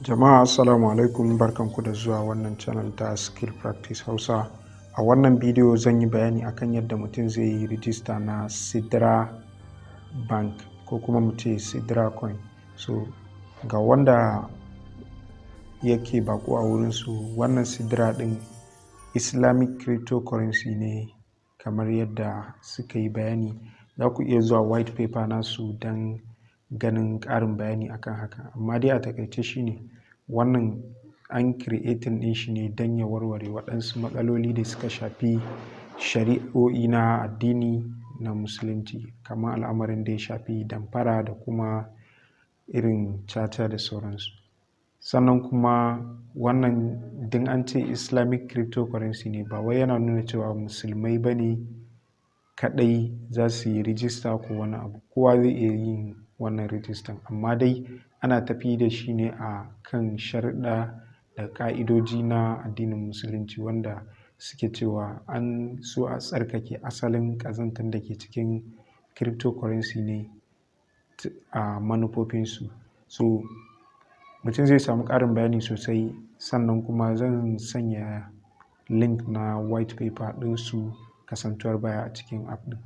Jama'a assalamu alaikum, barkanku da zuwa wannan channel ta Skill Practice Hausa. A wannan bidiyo zan yi bayani akan yadda mutum zai yi rijista na Sidra Bank ko kuma mu ce Sidra Coin. So ga wanda yake bako a wurinsu, wannan Sidra din Islamic cryptocurrency ne kamar yadda suka yi bayani. Za ku iya zuwa white paper nasu don ganin ƙarin bayani akan haka, amma dai a takaice shine wannan an creating din shi ne don ya warware waɗansu matsaloli da suka shafi shari'o'i na addini na musulunci, kamar al'amarin da ya shafi damfara da kuma irin caca da sauransu. Sannan kuma wannan din an ce Islamic cryptocurrency ne, ba wai yana nuna cewa musulmai ba ne kaɗai za su yi rijista ko wani abu. Kowa zai iya yin wannan rijistan, amma dai ana tafi da shi ne a kan sharuɗa da ƙa'idoji na addinin musulunci, wanda suke cewa an so a tsarkake asalin ƙazantar da ke cikin cryptocurrency ne a manufofinsu. So mutum zai samu ƙarin bayani sosai, sannan kuma zan sanya link na white paper ɗinsu kasantuwar baya a cikin app ɗin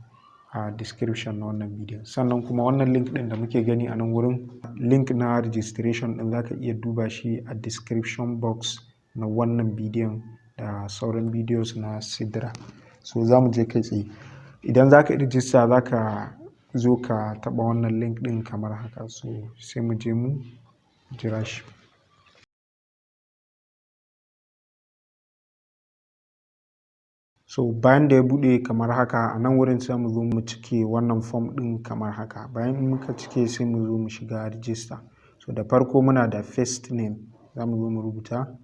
a description na wannan bidiyon. Sannan kuma wannan link ɗin da muke gani a nan wurin, link na registration ɗin za ka iya duba shi a description box na wannan bidiyon da sauran videos na Sidra. So za mu je kai tsaye. Idan za ka yi rijista, za ka zo ka taɓa wannan link ɗin kamar haka. So sai mu je mu jira shi. So bayan da ya buɗe kamar haka, a nan wurin sai mu zo mu cike wannan form ɗin kamar haka. Bayan muka cike sai mu zo mu shiga register. So da farko muna da first name, za mu zo mu rubuta.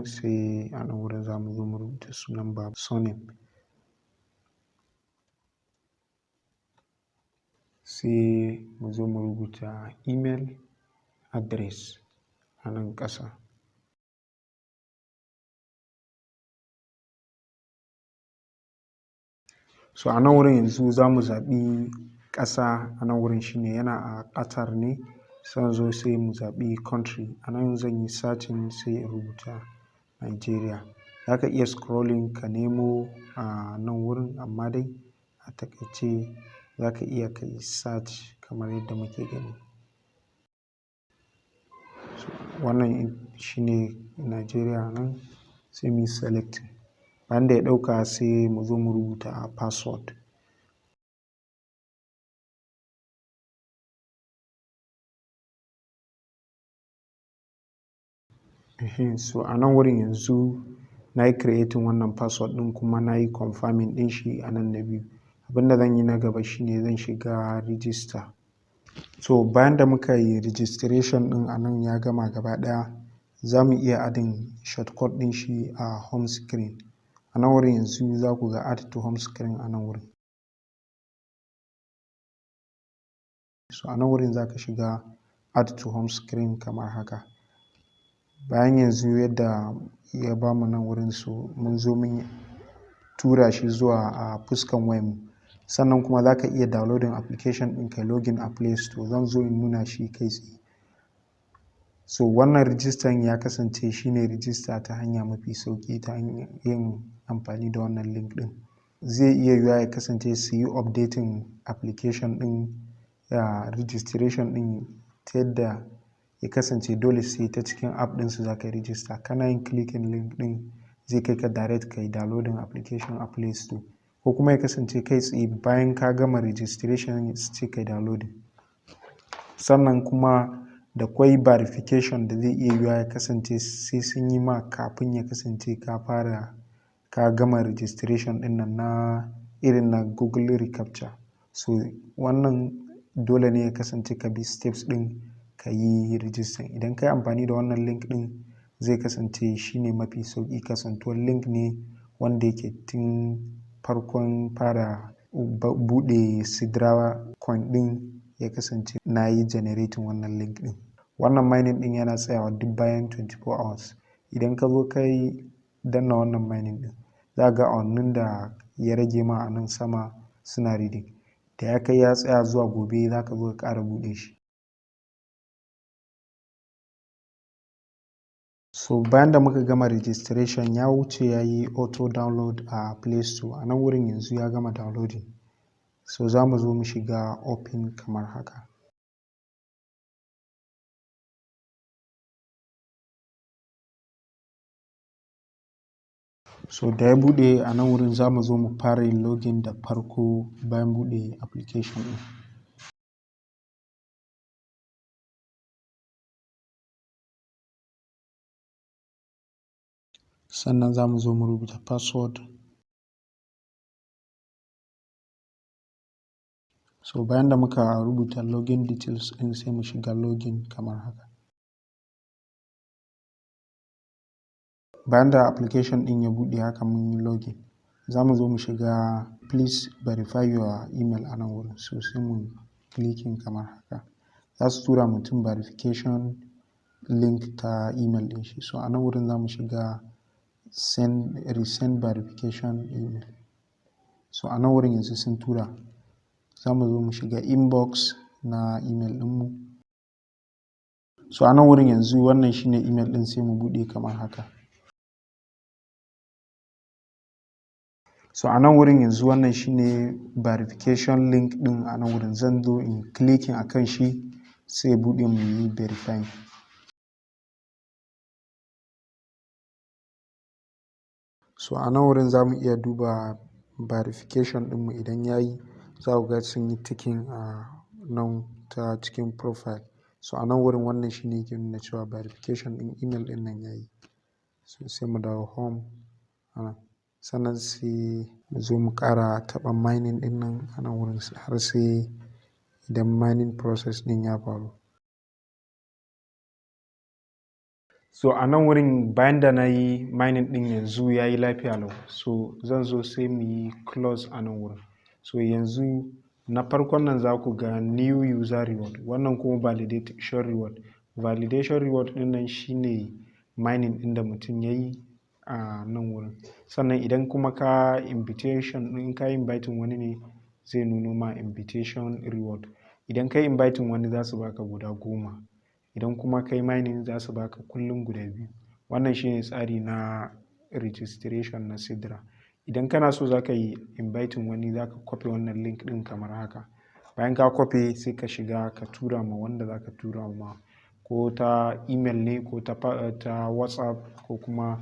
Sai a nan wurin za mu zo mu rubuta sunan baba, surname. Sai mu zo mu rubuta email address a nan ƙasa. So a nan wurin yanzu za mu zaɓi ƙasa. A nan wurin shine yana a Qatar ne. Sai zo sai mu zaɓi country. A nan zan yi searching sai in rubuta Nigeria. Za ka iya scrolling ka nemo a nan wurin, amma dai a takaice za ka iya ka yi search kamar yadda muke gani. So wannan shine Nigeria nan, sai mu yi select. Bayan da ya ɗauka sai mu zo mu rubuta password. So a nan wurin yanzu na yi creating wannan password ɗin kuma na yi confirming ɗin shi a nan na biyu. Abinda zan yi na gaba shine zan shiga register. So bayan da muka yi registration ɗin a nan ya gama gaba ɗaya, za mu iya adding shortcut ɗin shi a home screen. A nan wurin yanzu za ku ga add to home screen a nan wurin. So a nan wurin za ka shiga add to home screen kamar haka. Bayan yanzu yadda ya ba mu nan wurin, so mun zo mun tura shi zuwa a fuskan wayanmu. Sannan kuma za ka iya downloading application ɗin ka login a Play Store. Zan zo in nuna shi kai tsaye. So wannan rijistan ya kasance shine rijista ta hanya mafi sauƙi ta yin amfani da wannan link ɗin. Zai iya yiwuwa ya kasance su yi updating application ɗin registration ɗin ta yadda ya kasance dole sai ta cikin app ɗinsu za ka yi rijista. Kana yin clicking link ɗin zai kai ka direct ka yi downloading application a Play Store, ko kuma ya kasance kai tsaye bayan ka gama registration sai ka yi downloading. Sannan kuma da kwai verification da zai iya yiwuwa ya kasance sai sun yi ma kafin ya kasance ka gama registration ɗin nan na irin na Google reCAPTCHA. So wannan dole ne ya kasance ka bi steps ɗin ka yi rijistan. Idan ka yi amfani da wannan link ɗin zai kasance shine mafi sauƙi, kasantuwar link ne wanda yake tun farkon fara buɗe Sidra Coin ɗin ya kasance na yi generating wannan link ɗin. Wannan mining ɗin yana tsayawa duk bayan 24 hours. Idan ka zo ka yi danna wannan mining ɗin, za ga awannin da ya rage ma a nan sama suna reading. Da ya kai ya tsaya zuwa gobe za ka zo ka ƙara buɗe shi. So bayan da muka gama registration ya wuce ya yi auto download a Play Store. A nan wurin yanzu ya gama downloading. So za mu zo mu shiga open kamar haka. So da ya buɗe a nan wurin za mu zo mu fara yin login da farko bayan buɗe application ɗin. Sannan za mu zo mu rubuta password. So bayan da muka rubuta login details ɗin sai mu shiga login kamar haka. Bayan da application ɗin ya buɗe haka mun yi login, za mu zo mu shiga please verify your email a nan wurin. So sai mu clicking kamar haka. Za su tura mutum verification link ta email ɗin shi. So a nan wurin za mu shiga resend verification email. So a nan wurin yanzu sun tura. Za mu zo mu shiga inbox na email ɗinmu. So a nan wurin yanzu wannan shine email ɗin sai mu buɗe kamar haka. So a nan wurin yanzu wannan shine verification link ɗin a nan wurin zan zo in clicking akan shi sai ya buɗe mu yi verifying. So a nan wurin za mu iya duba verification ɗinmu idan ya yi, za ku ga sun yi ticking a nan ta cikin profile. So a nan wurin wannan shine yake nuna cewa verification ɗin email ɗin nan ya yi. So sai mu dawo home. Sannan sai mu zo mu ƙara taɓa mining ɗin nan a nan wurin har sai idan mining process ɗin ya faru. So a nan wurin bayan da na yi mining ɗin yanzu ya yi lafiya lau. So zan zo sai mu yi close a nan wurin. So yanzu na farkon nan za ku ga new user reward, wannan kuma validation reward. Validation reward ɗin nan shine mining ɗin da mutum ya yi a nan wurin. Sannan idan kuma ka invitation ɗin ka yi inviting wani ne zai nuno ma invitation reward. Idan ka yi inviting wani za su baka guda 10. Idan kuma ka yi mining za su baka kullum guda 2. Wannan shine tsari na registration na Sidra. Idan kana so za ka yi inviting wani za ka copy wannan link ɗin kamar haka. Bayan ka copy sai ka shiga ka tura ma wanda za ka tura ma, ko ta email ne ko ta WhatsApp ko kuma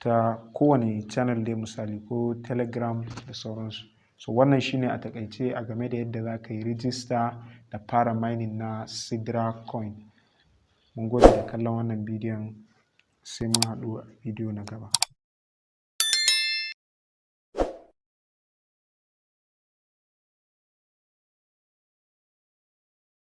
ta kowane channel dai misali ko Telegram da sauransu. So wannan shine a takaice a game da yadda za ka yi rijista da fara mining na Sidra Coin. Mun gode da kallon wannan bidiyon, sai mun haɗu a bidiyo na gaba.